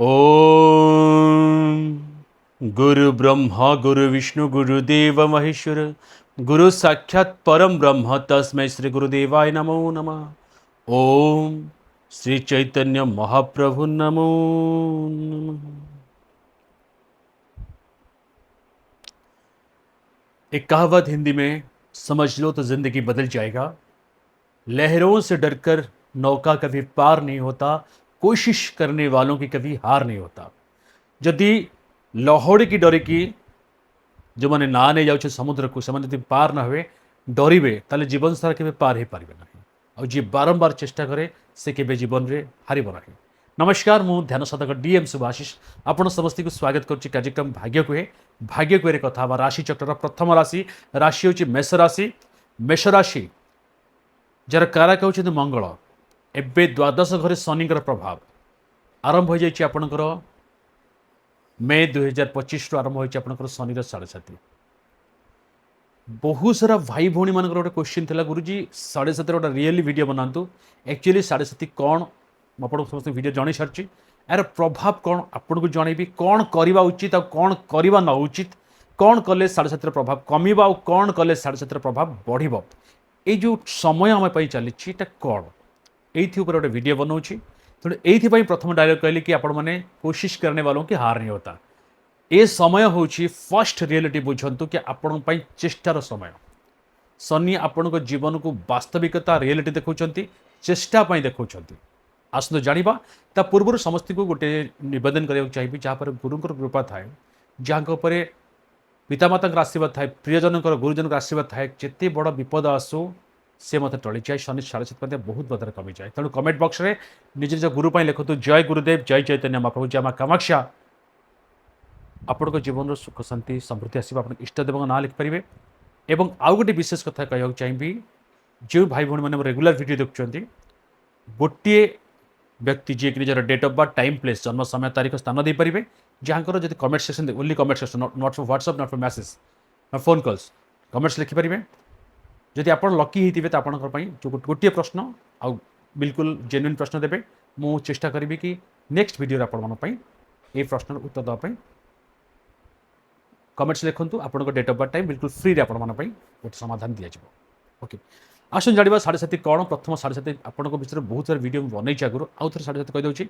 ओम गुरु ब्रह्मा गुरु विष्णु गुरुदेव महेश्वर गुरु साक्षात परम ब्रह्म तस्मै श्री गुरुदेवाय नमो नमः। ओम श्री चैतन्य महाप्रभु नमो नमः। एक कहावत हिंदी में समझ लो तो जिंदगी बदल जाएगा। लहरों से डरकर नौका कभी पार नहीं होता, कोशिश करने वालों की कभी हार नहीं होता। जदि लहड़ी की डरिकी जो मैंने ना नहीं जाऊँ समुद्र को से पार ना हुए डरवे ताले जीवन सारा के पार हो पारे ना और जी बारंबार चेष्टा करे से के जीवन में हार ना। नमस्कार मु ध्यान साधक डीएम सुभाषिष आपण समस्त को स्वागत करुच्ची कार्यक्रम भाग्य कुहे। भाग्य कुहे कथा राशि चक्र प्रथम राशि राशि हूँ मेष राशि। मेष राशि जार कारक होती मंगल एवं द्वादश घरे शनिकर प्रभाव आरंभ हो जाए आपणकर मे 2025 आरंभ हो शनि साढ़े सात। बहुत सारा भाई भौणी मान गोटे क्वेश्चन था गुरुजी साढ़े सात गोटे रियली वीडियो बनातु एक्चुअली साढ़े सात कौन आप समस्त वीडियो जन सारी यार प्रभाव कौन आपन को जनइबी कौन करवा उचित और कौन करवा न उचित कौन कले साढ़े सात प्रभाव कमिबा और कौन कले साढ़े सात प्रभाव बढ़िबो ये जो समय आम चली कौन ये गोटे वीडियो बनाऊँगी। तेणु ये प्रथम डायलॉग कहली कि आपण मैंने कोशिश करने वालों की हार नहीं होता। ये समय हूँ फर्स्ट रियलिटी बुझंतु कि आपण चेष्टार समय। शनि आपण को जीवन को वास्तविकता रियलिटी देखुंत चेष्टा देखुं। आसतु जाना ता पूर्व समस्त को गोटे नवेदन करने चाहिए जहाँपर गुरुंर कृपा थाए जहाँ पितामाता आशीर्वाद थाए प्रियजन गुरुजन आशीर्वाद थाए जिते बड़ विपद आसू से मत टली जाए शनि साढ़े सात बहुत मात्रा कमी जाए। तेणु कमेंट बॉक्स में निज निज गुरु लिखतु जय गुरुदेव जय चैतन्य महाप्रभु जय माँ कामाक्षा। आपण जीवन सुख शांति समृद्धि आसो आप इष्टदेव ना लिखिपारे। एवं आउ गोटे विशेष कथा कहूँ चाहिए जो भाई भौणी मैंने रेगुलर वीडियो देखुं गोटे व्यक्ति जी निजर date of birth time place जन्म समय तारीख स्थान दे पारे जहाँकर जब comment section only comment section not for WhatsApp not for message not phone calls comments लिखिपारे। जदि आप लकी होते तो आपण जो गोटे प्रश्न आउ बिल्कुल जेन्युइन प्रश्न देवे मु चेष्टा करी कि नेक्स्ट वीडियो आपण ये प्रश्न उत्तर देवाई कमेंट्स लिखुँ आप डेट ऑफ बर्थ टाइम बिल्कुल फ्री रे गोटे समाधान दि जाए। ओके आसन जाना साढ़े सात कौन प्रथम साढ़े सात आपण विषय बहुत सारे वीडियो बनई आगुरी आउ थे साढ़े सात कहीदे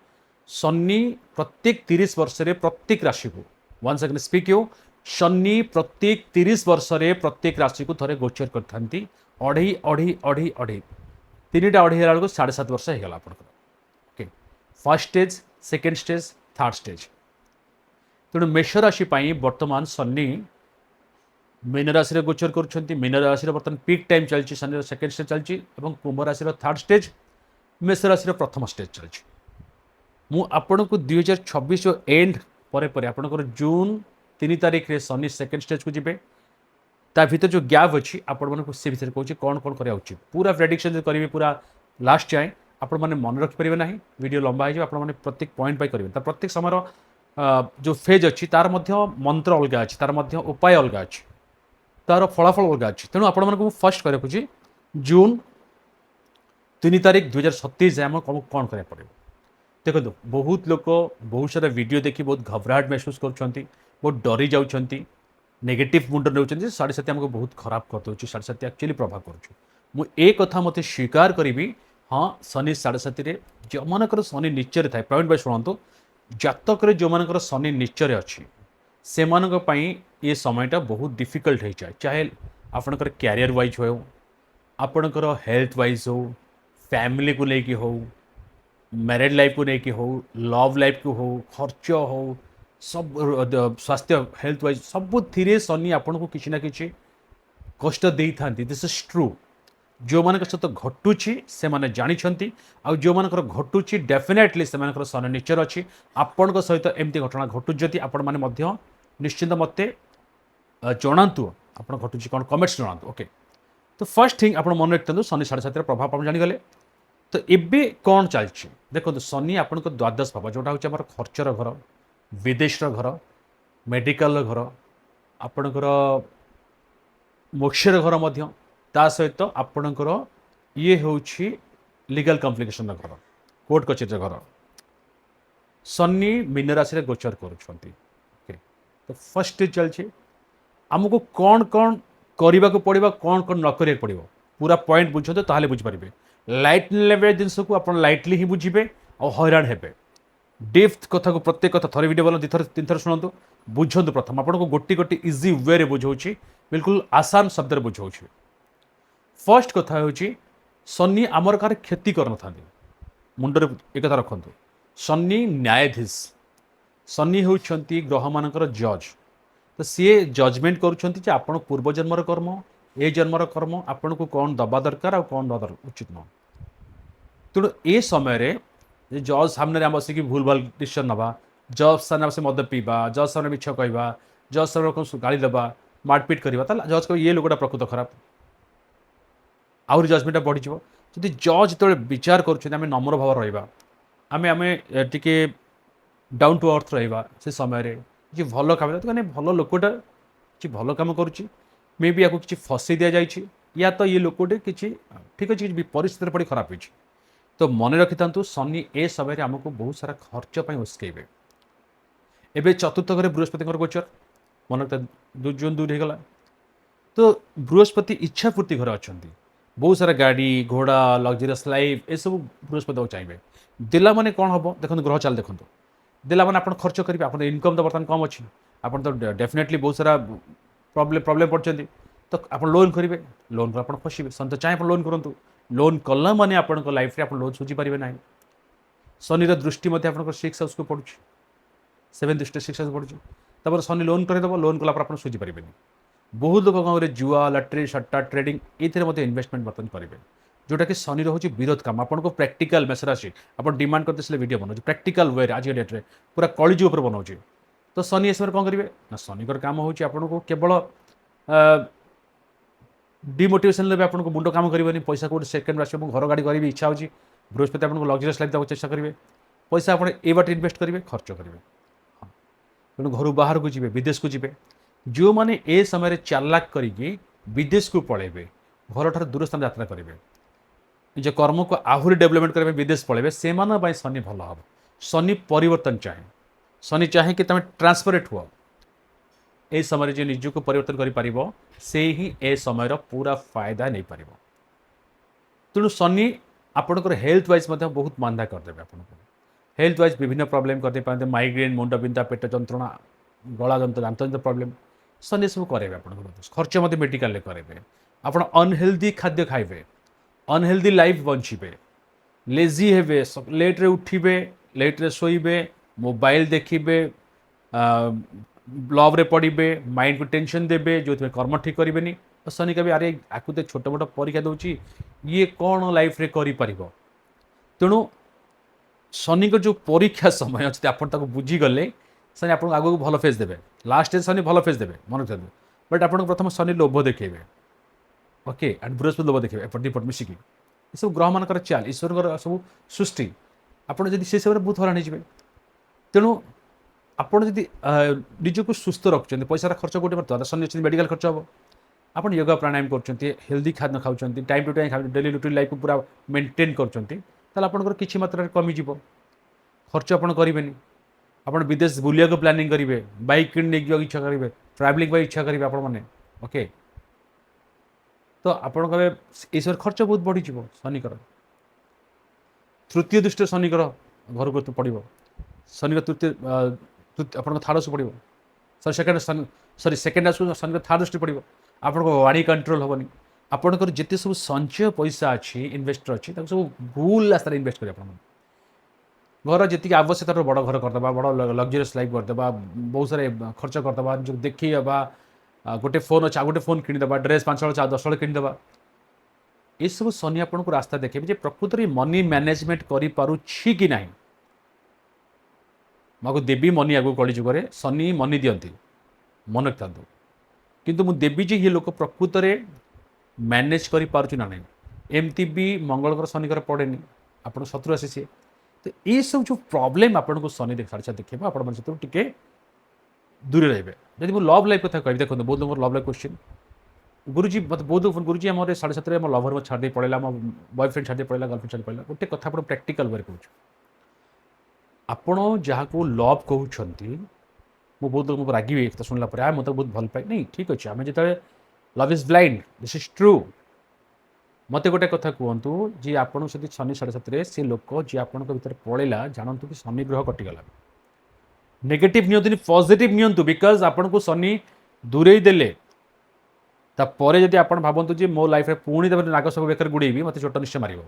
शनि प्रत्येक 30 वर्ष प्रत्येक राशि को one second speak you Shani प्रत्येक 30 वर्ष प्रत्येक राशि को थे गोचर करते अढ़ई अढ़ई अढ़ई अढ़ई तीन टा अढ़ई बेलू साढ़े सात वर्ष होगा आप okay first stage second stage third stage. तेणु मेष राशि वर्तमान शनि मीन राशि गोचर कर मीन राशि बर्तमान पीक टाइम चलती शनि सेकेंड स्टेज चलती कुंभ राशि थर्ड स्टेज मेष राशि प्रथम स्टेज चलती। मु आपण को 2026 एंड पर आपंकर जून 3 तारीख रे शनि सेकेंड स्टेज को जीवे ता भीतर जो गैप अच्छी आपण से भीतर कहूँ कौन कौन करा उचित पूरा प्रेडिक्शन करेंगे पूरा लास्ट जाए आपण मैंने मन रखिपारे ना वीडियो लंबा हो आपने प्रत्येक पॉइंट पाई करेंगे प्रत्येक समय जो फेज अच्छी तार मंत्र अलग अच्छी तार उपाय अलग अच्छी तार फलाफल अलग अच्छी। तेणु आपण फर्स्ट कर रखुच्छी जून 3 तारीख 2027 जाए कौन करा पड़े। देखो बहुत लोक बहुत सारा वीडियो देखी बहुत घबराहट महसूस कर बहुत डरी जाऊँच नेगेटिव मुंड नौ साढ़े सात आमको बहुत खराब करदे साढ़े सात एक्चुअली प्रभाव करुँ कथा मत स्वीकार करी। हाँ शनि साढ़े सात जो मानकर शनि नीचर थाए प्रवीण भाई शुणु जातक जो मानकर शनि नीचर अच्छी से ये समयटा बहुत डिफिकल्ट हो जाए चाहे आपणकर कैरियर वाइज हो आपणकर हेल्थ वाइज हो फैमिली को लेकिन हो मैरिड लाइफ को लेकिन हो लव लाइफ को हो खर्च हो सब स्वास्थ्य हेल्थ वाइज सब थी शनि आपन को किसी ना कि कष्ट दे था दिस इज ट्रू। जो मान सहित घटुची से माने जानी आउ जो मान घटुची डेफिनेटली से शनि नेचर अच्छी आपण सहित एमती घटना घटू जदि आपण मैंने निश्चिंत मत जनातु आप घटुची कौन कमेंट्स जनातु। ओके तो फर्स्ट थिंग आप मन रखते शनि साढ़े सात प्रभाव आप जानीगले। तो एबे कौन चलती देखो शनि आपण द्वादश भाव जोटा हूँ आम खर्चर घर विदेश घर मेडिकल घर आपणकर मोक्षर घर मध्य ता सहित आपणकर ये हूँ लीगल कम्प्लिकेशन घर कोर्ट कचेरी घर सन्नी मीन राशि रे गोचर करुछंती ओके तो फर्स्ट स्टेज चलछि आमको कौन कौन करने को पड़ो कौन कौन न करिया पड़ो पूरा पॉइंट बुझते ताहले बुझिपारे लाइट लेवे जिनस को आप लाइटली ही बुझे और हईराण हेबे डेप्थ कथा को प्रत्येक कथा थरे वीडियो बोलो दिथर तीन थर शुणु बुझंतु प्रथम आपको गोटी गोटी इजी वे रे बुझाऊँ बिल्कुल आसान शब्द बुझाऊँ फर्स्ट कथा हूँ सन्नी आमर कार क्षति कर मुंडरे एक कथा रखु सन्नी न्यायाधीश सन्नी होती ग्रह मानकर जज तो सी जजमेंट करुँच आपण पूर्वजन्मर कर्म ए जन्मर कर्म आपन को कौन दबा दरकार आ कौन दबा उचित नुह तेणु ए समय जज सामने आम बसिक भूल भाल डिसीजन नवा जज सामने बस मद पीवा जज सामने मिछ कहवा जज सामने गाड़ी देवा मारपिट करवा जज कह ये लोकटा प्रकृत खराब आउरी जजमेंटा बढ़ी जदि जज जो विचार करें नम्र भाव रहा आम आम टे डाउन टू अर्थ रहा से समय कि भल कम भल लोकटा कि भल कम करुच्ची मे बी या कि फसई दि जाए या तो ये लोकटे कि ठीक अच्छे कि परिस्थिति पड़ी खराब हो तो मन रखि था सन्नी ए समय आमको बहुत सारा खर्च पर उस्केबे एवं चतुर्थ घरे बृहस्पति गोचर मन रखता जून 2 होगा तो बृहस्पति इच्छा पूर्ति घर अच्छा बहुत सारा गाड़ी घोड़ा लग्जरीयस लाइफ ये सब बृहस्पति चाहिए देला माने कौन हम देखो ग्रह चाल देखो देला माने आप खर्च करेंगे आप इनकम तो बर्तमान कम अच्छी आप तो डेफिनेटली बहुत सारा प्रॉब्लम पड़ते तो आप लोन करेंगे लोन को आप फसवे सन तो चाहे लोन करूँ लोन कला माने आप लाइफ रे आप लोन सुझी पारे ना शनि दृष्टि आप 6 हाउस को पड़ू 7 दृष्टि 6 हाउस पड़ू शनि लोन करदेव लोन कला आप सुझी पारे बहुत लोक गाँव में जुआ लटरी सट्टा ट्रेडिंग ये इन्वेस्टमेंट बर्तमान करेंगे जोटा कि शनि रोचे विरोध काम आपको प्रैक्टिकल मेसेज आसी आप डिमांड करते वीडियो बनाऊँ प्रैक्टिकल वे आज डेट्रे पूरा कलिजुग उपर बनाऊँ तो शनि इस कौन करेंगे ना शनिकर काम हो आपको केवल डिमोटिवेशन लेवे आपको मुंड काम करेंगे पैसा कौट सेकेंड आस घर गाड़ी करी इच्छा हो बृहस्पति आपको लग्जरीयस लाइफ देवाक चेष्टा करेंगे पैसा आप बाट इन्वेस्ट करेंगे खर्च करेंगे हाँ तेणु घर बाहर को जी विदेश को जी जो मैंने ए समय चालाक करी विदेश को पलैबे घर ठार दूर स्थान यात्रा करेंगे निज कर्म को आहरी डेवलपमेंट करने विदेश पलैबे से शनि भल हम शनि परिवर्तन चाहे शनि चाहे कि तुम ट्रांसपरेट हुआ ए समय जो निज को परिवर्तन कर से ही ए समय पूरा फायदा नहीं पार तेणु शनि आपंकर हेल्थ वाइज बहुत मांदा करदे आपको हेल्थ वाइज विभिन्न प्रॉब्लम करदे पाते माइग्रेन मुंड बिंधा पेट जंत्रणा गला दांत प्रॉब्लम शनि सब करेंगे आप खर्च मेडिकल करेंगे आप अनहेल्दी खाद्य खाइबे अनहेल्दी लाइफ बंचे लेजी हेबे लेट्रे उठे लेट्रे शोबे मोबाइल देखिए लव रे पड़े माइंड को टेंशन देवे जो कर्म ठीक करेंगे शनि कभी अरे आकु तो छोट मोट परीक्षा दूसरी ये कौन लाइफ रे करि परिबो तेणु शनि को जो परीक्षा समय अच्छे आप बुझीगले शनि आपको आगे भल फेस देवे लास्ट स्टेज शनि भल फेस देवे मन रखते बट आप प्रथम शनि लोभ देखेबे ओके एंड बृहस्पति लोभ देखेबे एपट दिपट मिसिकी ये सब ग्रह मानकर चाल ईश्वर सब सृष्टि आपड़ जब से समय बहुत हरान हो तेणु आपड़ जब निजक सुस्थ रखुच्च पैसा खर्च गोटे बार शनि अच्छे मेडिकल खर्च हम आप योगा प्राणायाम कर हेल्दी खाद्य खाऊँ टाइम टू टाइम खा डेली रूटीन लाइफ को पूरा मेंटेन कर किसी मात्रा कमिज खर्च आप करेंगे आप विदेश बुलिया को प्लानिंग करेंगे बाइक किण इच्छा करेंगे ट्रावेलिंग इच्छा करेंगे आपण मैंने ओके तो आपण कहे खर्च बहुत बढ़ी शनिकर तृतीय दृष्टि शनिकर घर को पड़ो शनि तृतीय आप थार्ड हाउस पड़ो सरी सेकेंड सरी सेकेंड हाउस शनि थार्ड दृष्टि पड़ो आप वाणी कंट्रोल हेनी आपंकर जिते सब संचय पैसा अच्छी इन्वेस्टर अच्छी सब भूल रास्तार इन्वेस्ट करें घर जी आवश्यकता बड़ घर करदे बड़ लग्जरीयस लाइफ करदे बहुत सारे खर्च करदे जो देखी गोटे फोन अच्छे गोटे फोन किणदे ड्रेस 5 हल 10 हल किणदे ये सब शनि आपको रास्ता देखे प्रकृत में मनी मैनेजमेंट करि कि ना मैं देवी मनी आगू कली जुगे शनि मनी दियंती मन रखता किंतु मुझे देवी जे ये लोक प्रकृत में मैनेज कर ना नहीं एमती भी मंगलकर शनिकर पड़ेनि आप शत्रु आसी सी तो ये सब जो प्रॉब्लम आपको शनि साढ़े देखा आपके दूर रे जब मुझे लव लाइफ कथा कह देखो बहुत लोग लव लाइफ क्वेश्चन गुरुजी मतलब बहुत लोग गुरुजी आम 7:30 मो लभर छाड़ पड़ेगा मो बॉयफ्रेंड छाड़ पड़ेगा गर्लफ्रेंड छाड़ पड़ेगा गोटे कथा आप प्रैक्टिकल वे कहूँ ଆପଣ ଯାହାକୁ ଲଭ୍ କହୁଛନ୍ତି, ମୁଁ ବହୁତ ଲୋକ ରାଗିବି କଥା ଶୁଣିଲା ପରେ, ମୋତେ ବହୁତ ଭଲ ପାଏ। ନାଇଁ ଠିକ୍ ଅଛି, ଆମେ ଯେତେବେଳେ love is blind, this is true. ମୋତେ ଗୋଟେ କଥା କୁହନ୍ତୁ, ଯିଏ ଆପଣଙ୍କୁ ଯଦି ଶନି 7.5ରେ ସେ ଲୋକ ଯିଏ ଆପଣଙ୍କ ଭିତରେ ପଳେଇଲା, ଜାଣନ୍ତୁ କି ଶନି ଗ୍ରହ କଟିଗଲା। ନେଗେଟିଭ୍ ନିଅନ୍ତୁନି, ପଜିଟିଭ୍ ନିଅନ୍ତୁ। ବିକଜ ଆପଣଙ୍କୁ ଶନି ଦୂରେଇ ଦେଲେ, ତାପରେ ଯଦି ଆପଣ ଭାବନ୍ତୁ ଯେ ମୋ ଲାଇଫରେ ପୁଣି ତାପରେ ନାଗ ସବୁ ବେକରେ ଗୁଡ଼େଇବି, ମୋତେ ଚୋଟ ନିଶ୍ଚୟ ମାରିବ।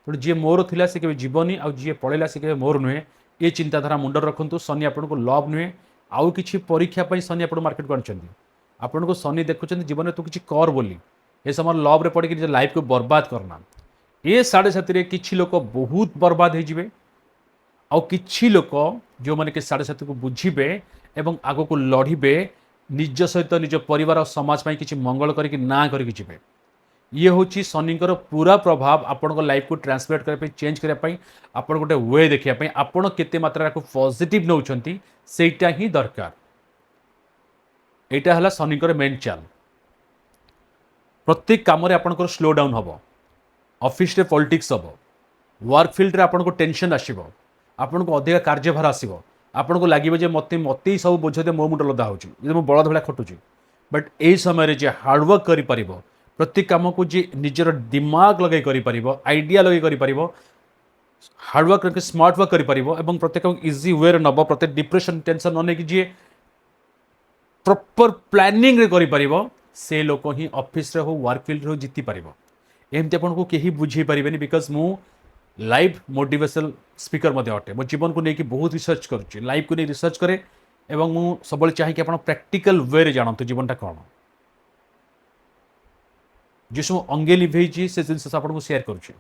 ତେଣୁ ଯିଏ ମୋର ଥିଲା ସେ କେବେ ଯିବନି, ଆଉ ଯିଏ ପଳେଇଲା ସେ କେବେ ମୋର ନୁହେଁ। ଏ ଚିନ୍ତାଧାରା ମୁଣ୍ଡରେ ରଖନ୍ତୁ। ଶନି ଆପଣଙ୍କୁ ଲଭ୍ ନୁହେଁ, ଆଉ କିଛି ପରୀକ୍ଷା ପାଇଁ ଶନି ଆପଣ ମାର୍କେଟକୁ ଆଣିଛନ୍ତି। ଆପଣଙ୍କୁ ଶନି ଦେଖୁଛନ୍ତି ଜୀବନରେ ତୁ କିଛି କର ବୋଲି। ଏ ସମୟରେ ଲଭ୍ରେ ପଡ଼ିକି ନିଜ ଲାଇଫକୁ ବର୍ବାଦ କରନା। ଏ 7.5ରେ କିଛି ଲୋକ ବହୁତ ବର୍ବାଦ ହେଇଯିବେ, ଆଉ କିଛି ଲୋକ ଯେଉଁମାନେ କି 7.5କୁ ବୁଝିବେ ଏବଂ ଆଗକୁ ଲଢ଼ିବେ, ନିଜ ସହିତ ନିଜ ପରିବାର ଆଉ ସମାଜ ପାଇଁ କିଛି ମଙ୍ଗଳ କରିକି ନାଁ କରିକି ଯିବେ। ଇଏ ହେଉଛି ଶନିଙ୍କର ପୁରା ପ୍ରଭାବ ଆପଣଙ୍କ ଲାଇଫକୁ ଟ୍ରାନ୍ସଲେଟ୍ କରିବା ପାଇଁ, ଚେଞ୍ଜ କରିବା ପାଇଁ, ଆପଣ ଗୋଟେ ୱେ ଦେଖିବା ପାଇଁ। ଆପଣ କେତେ ମାତ୍ରାରେ ଆକୁ ପଜିଟିଭ୍ ନେଉଛନ୍ତି ସେଇଟା ହିଁ ଦରକାର। এইটা ହେଲା ଶନିଙ୍କର ମେନ୍ ଚାଲ। ପ୍ରତ୍ୟେକ କାମରେ ଆପଣଙ୍କର ସ୍ଲୋ ଡାଉନ୍ ହେବ, ଅଫିସରେ ପଲିଟିକ୍ସ ହେବ, ୱାର୍କ ଫିଲ୍ଡରେ ଆପଣଙ୍କୁ ଟେନସନ୍ ଆସିବ, ଆପଣଙ୍କୁ ଅଧିକା କାର୍ଯ୍ୟଭାର ଆସିବ, ଆପଣଙ୍କୁ ଲାଗିବ ଯେ ମୋତେ ହିଁ ସବୁ ବୋଝ দিয়ে ମୋ ମୁଣ୍ଡ ଲଦା ହେଉଛି, ଯଦି ମୁଁ ବଳଦ ଭଳିଆ ଖଟୁଛି। ବଟ୍ ଏହି ସମୟରେ ଯିଏ ହାର୍ଡୱାର୍କ କରିପାରିବ, ପ୍ରତ୍ୟେକ କାମକୁ ଯିଏ ନିଜର ଦିମାଗ ଲଗାଇ କରିପାରିବ, ଆଇଡ଼ିଆ ଲଗାଇ କରିପାରିବ, ହାର୍ଡୱାର୍କ କରିକି ସ୍ମାର୍ଟ ୱାର୍କ କରିପାରିବ ଏବଂ ପ୍ରତ୍ୟେକ ଇଜି ୱେରେ ନେବ, ପ୍ରତ୍ୟେକ ଡିପ୍ରେସନ୍ ଟେନସନ୍ ନ ନେଇକି ଯିଏ ପ୍ରପର ପ୍ଲାନିଂରେ କରିପାରିବ, ସେ ଲୋକ ହିଁ ଅଫିସରେ ହଉ ୱାର୍କ ଫିଲ୍ଡରେ ହଉ ଜିତିପାରିବ। ଏମିତି ଆପଣଙ୍କୁ କେହି ବୁଝେଇ ପାରିବେନି। ବିକଜ ମୁଁ ଲାଇଭ୍ ମୋଟିଭେସନାଲ ସ୍ପିକର ମଧ୍ୟ ଅଟେ। ମୋ ଜୀବନକୁ ନେଇକି ବହୁତ ରିସର୍ଚ୍ଚ କରୁଛି, ଲାଇଫକୁ ନେଇ ରିସର୍ଚ୍ଚ କରେ ଏବଂ ମୁଁ ସବୁବେଳେ ଚାହେଁକି ଆପଣ ପ୍ରାକ୍ଟିକାଲ ୱେରେ ଜାଣନ୍ତୁ ଜୀବନଟା କ'ଣ। ଯେସବୁ ଅଙ୍ଗେ ଲିଭେଇଛି ସେ ଜିନିଷ ଆପଣଙ୍କୁ ସେୟାର କରୁଛି,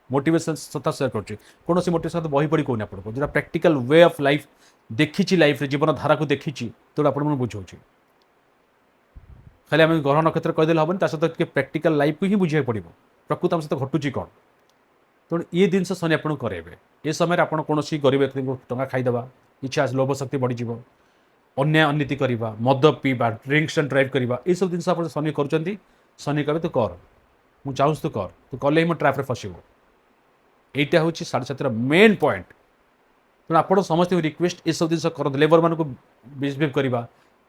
ମୋଟିଭେସନ ସହିତ ସେୟାର କରୁଛି। କୌଣସି ମୋଟିଭେସନ ବହି ପଢ଼ି କହୁନି ଆପଣଙ୍କୁ, ଯେଉଁଟା ପ୍ରାକ୍ଟିକାଲ ୱେ ଅଫ୍ ଲାଇଫ୍ ଦେଖିଛି, ଲାଇଫରେ ଜୀବନ ଧାରାକୁ ଦେଖିଛି, ତେଣୁ ଆପଣଙ୍କୁ ବୁଝାଉଛି। ଖାଲି ଆମେ ଗ୍ରହ ନକ୍ଷତ୍ର କହିଦେଲେ ହେବନି, ତା ସହିତ ଟିକେ ପ୍ରାକ୍ଟିକାଲ ଲାଇଫକୁ ହିଁ ବୁଝିବାକୁ ପଡ଼ିବ, ପ୍ରକୃତ ଆମ ସହିତ ଘଟୁଛି କ'ଣ। ତେଣୁ ଏ ଜିନିଷ ଶନି ଆପଣଙ୍କୁ କରାଇବେ। ଏ ସମୟରେ ଆପଣ କୌଣସି ଗରିବ ବ୍ୟକ୍ତିଙ୍କୁ ଟଙ୍କା ଖାଇଦେବା, ଇଚ୍ଛା ଲୋଭ ଶକ୍ତି ବଢ଼ିଯିବ, ଅନ୍ୟାୟ ଅନୀତି କରିବା, ମଦ ପିଇବା, ଡ୍ରିଙ୍କସ୍ ଆଣ୍ଡ ଡ୍ରାଇଭ୍ କରିବା, ଏସବୁ ଜିନିଷ ଆପଣ ଶନି କରୁଛନ୍ତି। ଶନି କହିବେ ତୁ କର, ମୁଁ ଚାହୁଁଛି ତୁ କର, ତୁ କଲେ ହିଁ ମୋ ଟ୍ରାପ୍ରେ ଫସିବୁ। এইটা ହେଉଛି 7.5ର ମେନ୍ ପଏଣ୍ଟ। ତେଣୁ ଆପଣ ସମସ୍ତଙ୍କୁ ରିକ୍ୱେଷ୍ଟ ଏସବୁ ଜିନିଷ କରନ୍ତୁ। ଲେବରମାନଙ୍କୁ ମିସବିହେଭ୍ କରିବା,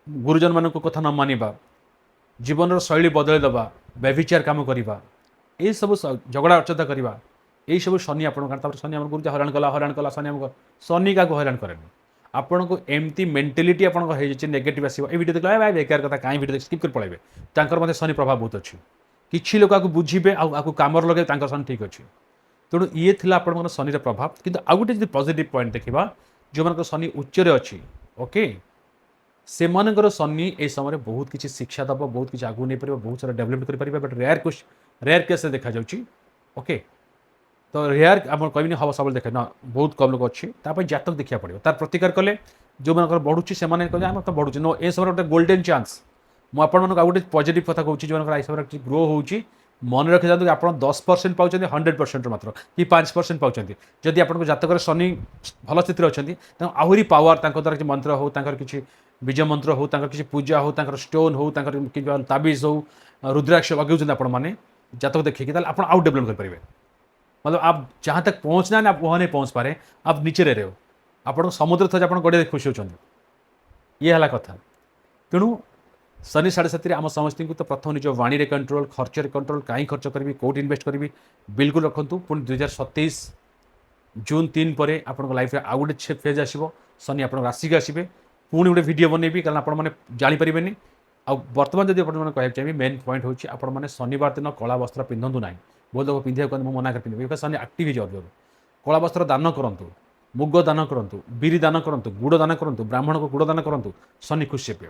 ଗୁରୁଜନମାନଙ୍କ କଥା ନ ମାନିବା, ଜୀବନର ଶୈଳୀ ବଦଳାଇ ଦେବା, ବ୍ୟଭିଚାର କାମ କରିବା, ଏସବୁ ଝଗଡ଼ା ଅଚେତା କରିବା, এইসବୁ ଶନି ଆପଣଙ୍କ। ତାପରେ ଶନି ଆମକୁ ହଇରାଣ କଲା ଶନି ଆମକୁ, ଶନି କାହାକୁ ହଇରାଣ କରେନି। ଆପଣଙ୍କୁ ଏମିତି ମେଣ୍ଟାଲିଟି ଆପଣଙ୍କ ହେଇଯାଇଛି ନେଗେଟିଭ୍ ଆସିବ, এই ଭିଡ଼ିଓ ଦେଖିଲା ଭାଇ ବେକାର କଥା, କାହିଁ ଭିଡ଼ିଓ ଦେଖି ସ୍କିପ୍ କରି ପଳାଇବେ। ତାଙ୍କର ମଧ୍ୟ ଶନି ପ୍ରଭାବ ବହୁତ ଅଛି। କିଛି ଲୋକ ଆକୁ ବୁଝିବେ ଆଉ ଆକୁ କାମରେ ଲଗାଇବେ, ତାଙ୍କର ଶନି ଠିକ୍ ଅଛି। ତେଣୁ ଇଏ ଥିଲା ଆପଣଙ୍କର ଶନିର ପ୍ରଭାବ। କିନ୍ତୁ ଆଉ ଗୋଟେ ଯଦି ପଜିଟିଭ୍ ପଏଣ୍ଟ ଦେଖିବା, ଯେଉଁମାନଙ୍କର ଶନି ଉଚ୍ଚରେ ଅଛି, ଓକେ, ସେମାନଙ୍କର ଶନି ଏ ସମୟରେ ବହୁତ କିଛି ଶିକ୍ଷା ଦେବ, ବହୁତ କିଛି ଆଗକୁ ନେଇପାରିବ, ବହୁତ ସାରା ଡେଭଲପମେଣ୍ଟ କରିପାରିବ। ବଟ୍ ରେୟାର କେସ୍ରେ ଦେଖାଯାଉଛି। ଓକେ, ତ ରେୟାର ଆପଣ କହିବିନି ହେବ ସବୁବେଳେ ଦେଖେ ନା, ବହୁତ କମ୍ ଲୋକ ଅଛି। ତା ପାଇଁ ଜାତକ ଦେଖିବାକୁ ପଡ଼ିବ, ତାର ପ୍ରତିକାର କଲେ ଯେଉଁମାନଙ୍କର ବଢ଼ୁଛି ସେମାନେ କହିଲେ ଆମର ତ ବଢ଼ୁଛି। नो, ଏ ସମୟରେ ଗୋଟେ ଗୋଲ୍ଡେନ୍ ଚାନ୍ସ। ମୁଁ ଆପଣମାନଙ୍କୁ ଆଉ ଗୋଟେ ପଜିଟିଭ୍ କଥା କହୁଛି, ଯେଉଁମାନଙ୍କର ଏ ସମୟରେ କିଛି ଗ୍ରୋ ହେଉଛି, ମନେ ରଖିଥାନ୍ତୁ ଆପଣ 10% ପାଉଛନ୍ତି 100% ମାତ୍ର, କି 5% ପାଉଛନ୍ତି। ଯଦି ଆପଣଙ୍କ ଜାତକରେ ଶନି ଭଲ ସ୍ଥିତିରେ ଅଛନ୍ତି, ତାଙ୍କୁ ଆହୁରି ପାୱାର, ତାଙ୍କ ଦ୍ୱାରା କିଛି ମନ୍ତ୍ର ହେଉ, ତାଙ୍କର କିଛି ବୀଜ ମନ୍ତ୍ର ହେଉ, ତାଙ୍କର କିଛି ପୂଜା ହେଉ, ତାଙ୍କର ଷ୍ଟୋନ୍ ହେଉ, ତାଙ୍କର କିମ୍ବା ତାବିଜ ହେଉ, ରୁଦ୍ରାକ୍ଷ ଲଗାଉଛନ୍ତି ଆପଣମାନେ ଜାତକ ଦେଖିକି, ତାହେଲେ ଆପଣ ଆଉ ଡେଭଲପ୍ କରିପାରିବେ। मतलब आप जहाँ तक पहुँचना है ना, आप वहाँ नहीं पहुँच पा रहे, आप नीचे रह रहे हो। ଆପଣ ସମୁଦ୍ର ଥରେ ଆପଣ ଗଡ଼ିଆରେ ଖୁସି ହେଉଛନ୍ତି, ଇଏ ହେଲା କଥା। ତେଣୁ ଶନି 7.5ରେ ଆମ ସମସ୍ତଙ୍କୁ ତ ପ୍ରଥମ ନିଜ ବାଣୀରେ କଣ୍ଟ୍ରୋଲ, ଖର୍ଚ୍ଚରେ କଣ୍ଟ୍ରୋଲ, କାହିଁ ଖର୍ଚ୍ଚ କରିବି, କେଉଁଠି ଇନଭେଷ୍ଟ କରିବି, ବିଲକୁଲ ରଖନ୍ତୁ। ପୁଣି 2027 ଜୁନ୍ 3 ପରେ ଆପଣଙ୍କ ଲାଇଫରେ ଆଉ ଗୋଟେ ଫେଜ୍ ଆସିବ। ଶନି ଆପଣଙ୍କ ରାଶିକି ଆସିବେ। ପୁଣି ଗୋଟେ ଭିଡ଼ିଓ ବନେଇବି, କାରଣ ଆପଣମାନେ ଜାଣିପାରିବେନି। ଆଉ ବର୍ତ୍ତମାନ ଯଦି ଆପଣମାନେ କହିବାକୁ ଚାହିଁବି, ମେନ୍ ପଏଣ୍ଟ ହେଉଛି ଆପଣମାନେ ଶନିବାର ଦିନ କଳା ବସ୍ତ୍ର ପିନ୍ଧନ୍ତୁ ନାହିଁ। ବହୁତ ଲୋକ ପିନ୍ଧିବାକୁ କହନ୍ତି, ମୁଁ ମନା କରି ପିନ୍ଧିବି, ବିକଜ ଶନି ଆକ୍ଟିଭ୍ ହେଇଯାଉ ଅଧିକ। କଳା ବସ୍ତ୍ର ଦାନ କରନ୍ତୁ, ମୁଗ ଦାନ କରନ୍ତୁ, ବିରି ଦାନ କରନ୍ତୁ, ଗୁଡ଼ ଦାନ କରନ୍ତୁ, ବ୍ରାହ୍ମଣକୁ ଗୁଡ଼ ଦାନ କରନ୍ତୁ, ଶନି ଖୁସି ହେବେ।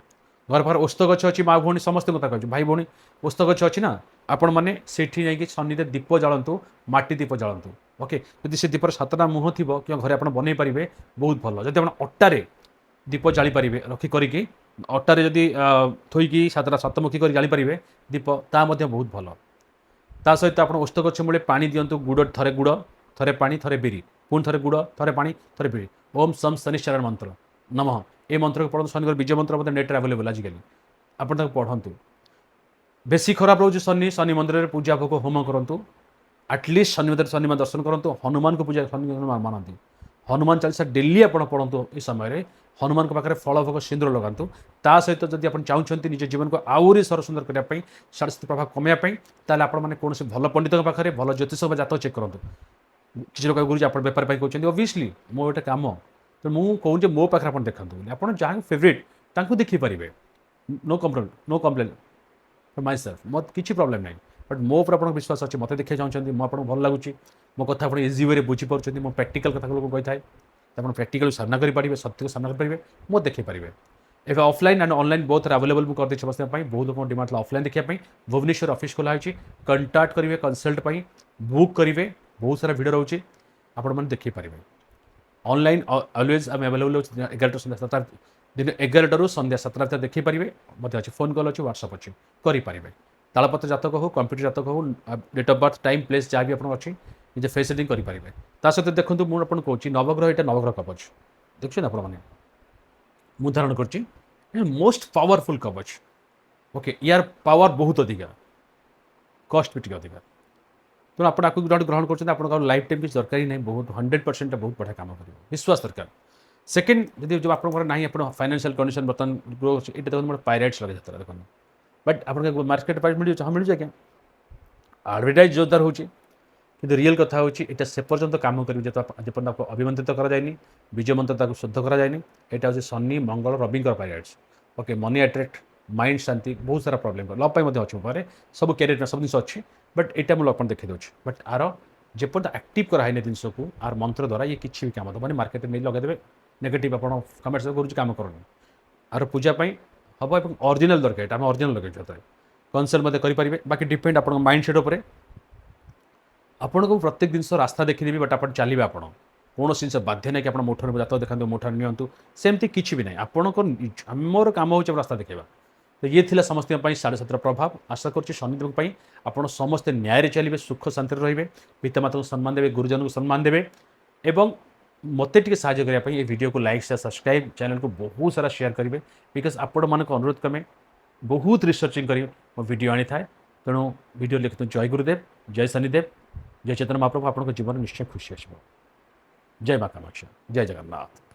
ଘର ପାଖରେ ଓସ୍ତ ଗଛ ଅଛି, ମା ଭଉଣୀ ସମସ୍ତଙ୍କ କଥା କହୁଛି, ଭାଇ ଭଉଣୀ ଓସ୍ତ ଗଛ ଅଛି ନା, ଆପଣମାନେ ସେଇଠି ଯାଇକି ଶନିରେ ଦୀପ ଜାଳନ୍ତୁ, ମାଟି ଦୀପ ଜାଳନ୍ତୁ। ଓକେ, ଯଦି ସେ ଦୀପର 7ଟା ମୁହଁ ଥିବ କିମ୍ବା ଘରେ ଆପଣ ବନେଇ ପାରିବେ, ବହୁତ ଭଲ। ଯଦି ଆପଣ ଅଟାରେ ଦୀପ ଜାଳିପାରିବେ, ରଖି କରିକି ଅଟାରେ ଯଦି ଥୋଇକି 7ଟା ସାତମୁଖୀ କରି ଜାଳିପାରିବେ ଦୀପ, ତା ମଧ୍ୟ ବହୁତ ଭଲ। ତା ସହିତ ଆପଣ ଓସ୍ତ ଗଛ ମୂଳେ ପାଣି ଦିଅନ୍ତୁ, ଥରେ ଗୁଡ଼, ଥରେ ପାଣି, ଥରେ ବିରି, ପୁଣି ଥରେ ଗୁଡ଼, ଥରେ ପାଣି, ଥରେ ବିରି। ଓମ୍ ସମ୍ ଶନିଶ୍ଚରଣ ମନ୍ତ୍ର ନମଃ, ଏ ମନ୍ତ୍ରକୁ ପଢ଼ନ୍ତୁ। ଶନିଙ୍କର ବୀଜ ମନ୍ତ୍ର ମଧ୍ୟ ନେଟ୍ରେ ଆଭେଲେବଲ୍ ଆଜିକାଲି, ଆପଣ ତାକୁ ପଢ଼ନ୍ତୁ। ବେଶୀ ଖରାପ ରହୁଛି ଶନି, ଶନି ମନ୍ଦିରରେ ପୂଜା ଭୋଗ ହୋମ କରନ୍ତୁ। ଆଟଲିଷ୍ଟ ଶନି ମନ୍ଦିରରେ ଶନି ଦର୍ଶନ କରନ୍ତୁ। ହନୁମାନଙ୍କୁ ପୂଜା, ଶନି ମାନନ୍ତି, हनुमान चालीसा डेली आप पढ़तु ये समय हनुमान पाखे फल भोग सिंदूर लगातु ता सहित जब आप चाहते निज जीवन को आहरी सर सुंदर करने साढ़े प्रभाव कमाई ताल आपने कौन भल पंडित पाखे भल ज्योतिष जातक चेक करूँ किसी लोग गुरुजी आप बेपार कहते ओबियसली मो गोटे कम तो मुझे कहूँ मो पाखे आप देखते आप जहाँ फेवरेट देखिपारे नो कम्प्लेन माइ सेल्फ मत किसी प्रोब्लेम नहीं बट मो ऊपर आपको विश्वास अच्छे मत देखा चाहते मुझे भल लगुच मो कथा आप इजी वे बुझीपार मो प्रैक्टिकल कथा लोग कही था आप प्रैक्टिकल सामना करेंगे सत्य को सामना करेंगे मत देखिपारे एवं ऑफलाइन एंड ऑनलाइन बहुत अवेलेबल मुझे करदे समस्त बहुत लोग डिमांड ऑफलाइन देखा भुवनेश्वर ऑफिस खोला है कंटाक्ट करेंगे कंसल्ट बुक करेंगे बहुत सारा भिड़ रोचे आपने देखिपारे ऑनलाइन ऑलवेज आम अवेलेबल 11 सन्ध्या 7 दिन 11 सन्ध्या 7 देखिपारे मत अच्छे फोन कॉल अच्छे व्हाट्सअप अच्छे करेंगे तालपत्र जातक हो कंप्यूटर जातक हो date of birth time place जहाँ भी आप अच्छी निजे फेस सेटिंग करेंगे सहित देखो मुझे कहूँ नवग्रह यहाँ नवग्रह कवच देखुन आपने धारण कर मोस्ट पावरफुल कवच ओके यार पावर बहुत अधिका कस्ट भी टी अधिका तेणु आप ग्रहण कर लाइफ टाइम किसी दरकार ही नहीं बहुत 100% बहुत बढ़िया काम कर विश्वास दरकार सेकेंड जब जब आप ना फाइनेंशियल कंडीशन बर्तमान ग्रो ये देखो पायरेट्स लगे जाता देखो बट आप मार्केट प्राइस मिल हाँ मिल क्या आडभटाइज जोरदार हो रियल कथा हो से पर्यटन कम कर जपर्यंत आपको अभिमंत्रित कराए विजय मंत्र शुद्ध कराए यहाँ हूँ Shani Mangal Ravi pyrites okay money attract mind शांति बहुत सारा प्रोब्लेम लव अच्छे पारे सब कैरियर सब जिन अच्छी बट यहाँ मुझे आपको देखी दूसरी बट आर जेपर्यंत आक्टिव कराए जिन को आर मंत्र द्वारा ये किसी भी काम मैंने मार्केट में लगेदेवे नेगेटिव आप कमेंट्स करुच्च कम करूँ आर पूजापाई हम और ओरिजिनल दरकार आम ओरिजिनल लगे कनसल्ट मत करेंगे बाकी डिपेंड आप माइंड सेट उपर आपन को प्रत्येक जिन रास्ता देखीदेवी बट आप चलिए आप कौन जिन बाध्य नहीं कि आप मोठर जात देखा मोठर नियंतु सेमती किसी भी ना आपण को मोर कम हो रास्ता देखा तो ये थिला समस्त 7.5 प्रभाव आशा कर शनिदेव आप समस्ते न्याय चलिए सुख शांति रे पितामाता को सम्मान देवे गुरुजन को सम्मान देवे एवं मत टे सारे वीडियो को लाइक शेयर सब्सक्राइब चैनल को बहुत सारा शेयर करेंगे बिकज आपण मान अनुरोध क्रमे बहुत रिसर्चिंग कर वीडियो आनी था तेणु वीडियो लिखते जय गुरुदेव जय शनिदेव जय चैतन्य महाप्रभु आपन जीवन निश्चय खुशी आसो जय माँ कामाक्षा जय जगन्नाथ।